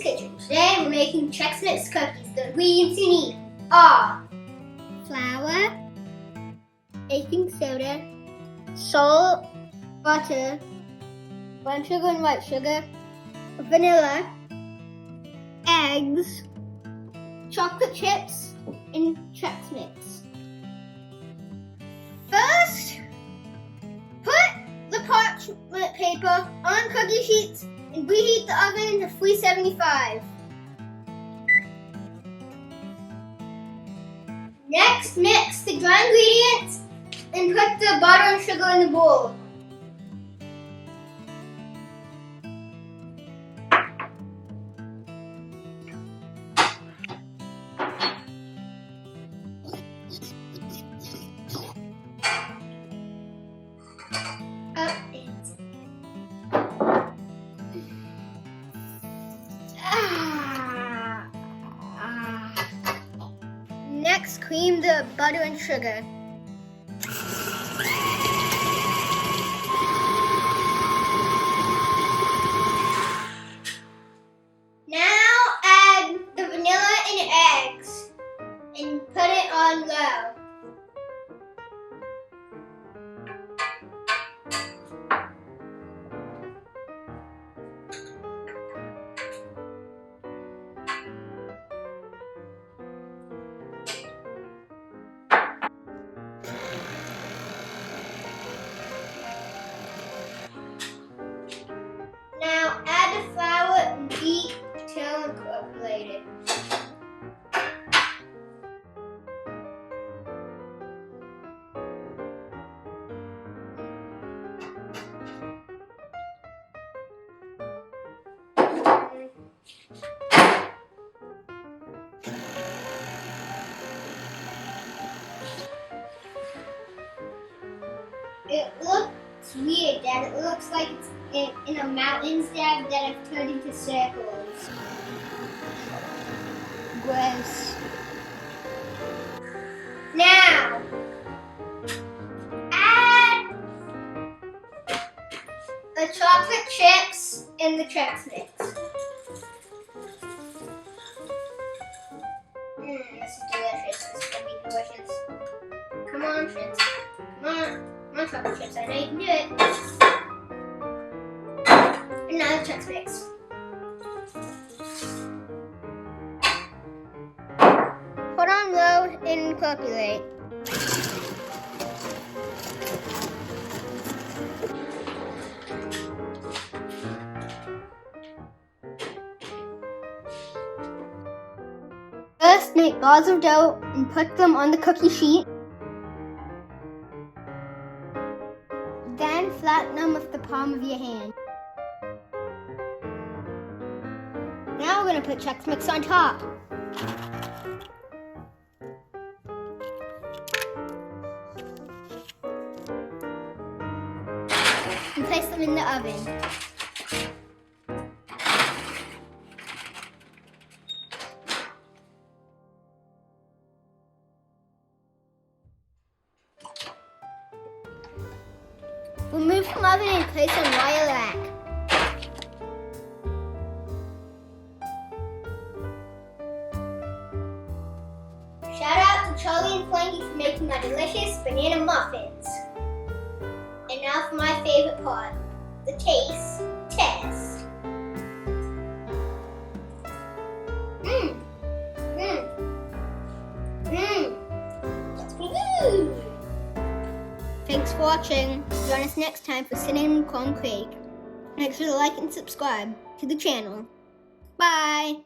Kitchen. Today we're making Chex Mix cookies. The ingredients you need are flour, baking soda, salt, butter, brown sugar and white sugar, vanilla, eggs, chocolate chips, and Chex Mix. First, put the parchment paper on cookie sheets and reheat the oven to 375. Next, mix the dry ingredients and put the butter and sugar in the bowl. Next, cream the butter and sugar. Now add the vanilla and eggs and put it on low. Now add the flour and beat till incorporated. It looks weird, Dad. It looks like it's in a mountains, Dad, that have turned into circles. Gross. Now, add the chocolate chips and the Chex Mix. This is delicious. This is gonna be delicious. Come on, chips. Come on. Come on, chocolate chips. I know you can do it. And now the Chex Mix. Put on low and incorporate. First, make balls of dough and put them on the cookie sheet. Then flatten them with the palm of your hand. Now we're going to put Chex Mix on top. And place them in the oven. Remove from oven and place on wire rack. Shout out to Charlie and Frankie for making my delicious banana muffins. And now for my favorite part, the taste test. That's pretty good. Thanks for watching. Join us next time for Cinnamon Corn Cake. Make sure to like and subscribe to the channel. Bye!